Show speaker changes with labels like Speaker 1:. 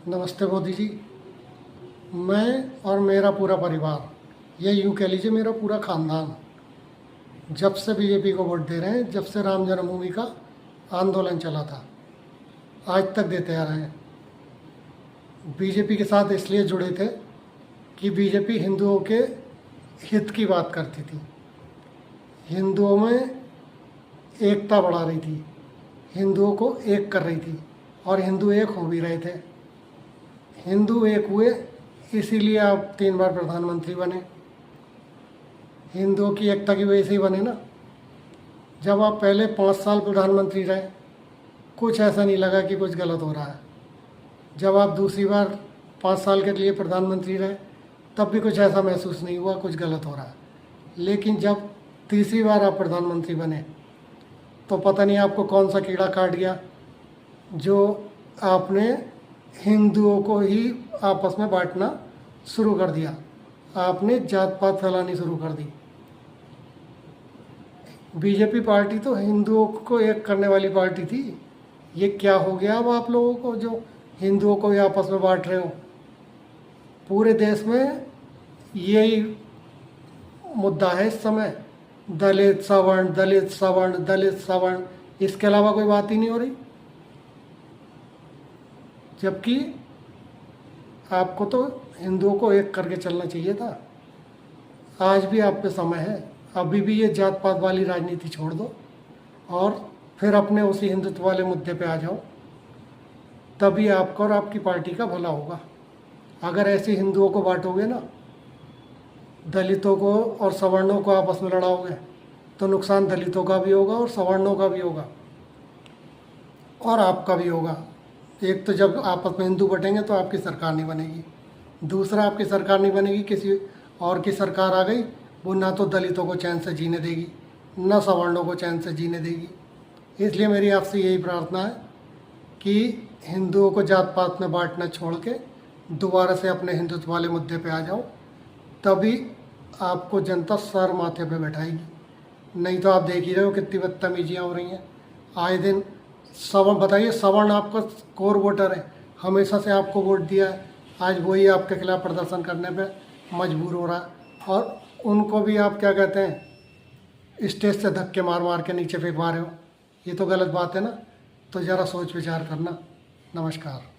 Speaker 1: नमस्ते मोदी जी। मैं और मेरा पूरा परिवार, या यूँ कह लीजिए मेरा पूरा ख़ानदान, जब से बीजेपी को वोट दे रहे हैं, जब से राम जन्मभूमि का आंदोलन चला था, आज तक देते आ रहे हैं। बीजेपी के साथ इसलिए जुड़े थे कि बीजेपी हिंदुओं के हित की बात करती थी, हिंदुओं में एकता बढ़ा रही थी, हिंदुओं को एक कर रही थी, और हिंदू एक हो भी रहे थे। हिंदू एक हुए, इसीलिए आप 3 बार प्रधानमंत्री बने। हिंदुओं की एकता की वजह से ही बने ना। जब आप पहले 5 साल प्रधानमंत्री रहे, कुछ ऐसा नहीं लगा कि कुछ गलत हो रहा है। जब आप दूसरी बार 5 साल के लिए प्रधानमंत्री रहे, तब भी कुछ ऐसा महसूस नहीं हुआ कुछ गलत हो रहा है। लेकिन जब तीसरी बार आप प्रधानमंत्री बने, तो पता नहीं आपको कौन सा कीड़ा काट गया, जो आपने हिंदुओं को ही आपस में बांटना शुरू कर दिया। आपने जात पात फैलानी शुरू कर दी। बीजेपी पार्टी तो हिंदुओं को एक करने वाली पार्टी थी। ये क्या हो गया अब आप लोगों को, जो हिंदुओं को ही आपस में बांट रहे हो? पूरे देश में यही मुद्दा है इस समय, दलित सवर्ण, दलित सवर्ण, दलित सवर्ण। इसके अलावा कोई बात ही नहीं हो रही। जबकि आपको तो हिंदुओं को एक करके चलना चाहिए था। आज भी आप पे समय है, अभी भी ये जात पात वाली राजनीति छोड़ दो और फिर अपने उसी हिंदुत्व वाले मुद्दे पे आ जाओ। तभी आपका और आपकी पार्टी का भला होगा। अगर ऐसे हिंदुओं को बांटोगे ना, दलितों को और सवर्णों को आपस में लड़ाओगे, तो नुकसान दलितों का भी होगा और सवर्णों का भी होगा और आपका भी होगा। एक तो जब आपस में हिंदू बटेंगे तो आपकी सरकार नहीं बनेगी, दूसरा आपकी सरकार नहीं बनेगी, किसी और की सरकार आ गई, वो ना तो दलितों को चैन से जीने देगी, ना सवर्णों को चैन से जीने देगी। इसलिए मेरी आपसे यही प्रार्थना है कि हिंदुओं को जात पात में बांटना छोड़ के दोबारा से अपने हिंदुत्व वाले मुद्दे पे आ जाओ, तभी आपको जनता सर माथे पे बैठाएगी। नहीं तो आप देख ही रहे हो कितनी बदतमीजियाँ हो रही हैं आए दिन। सवर्ण, बताइए, सवर्ण आपका कोर वोटर है, हमेशा से आपको वोट दिया है, आज वही आपके खिलाफ प्रदर्शन करने पे मजबूर हो रहा है, और उनको भी आप क्या कहते हैं, स्टेज से धक्के मार मार के नीचे फेंकवा रहे हो। ये तो गलत बात है ना। तो ज़रा सोच विचार करना। नमस्कार।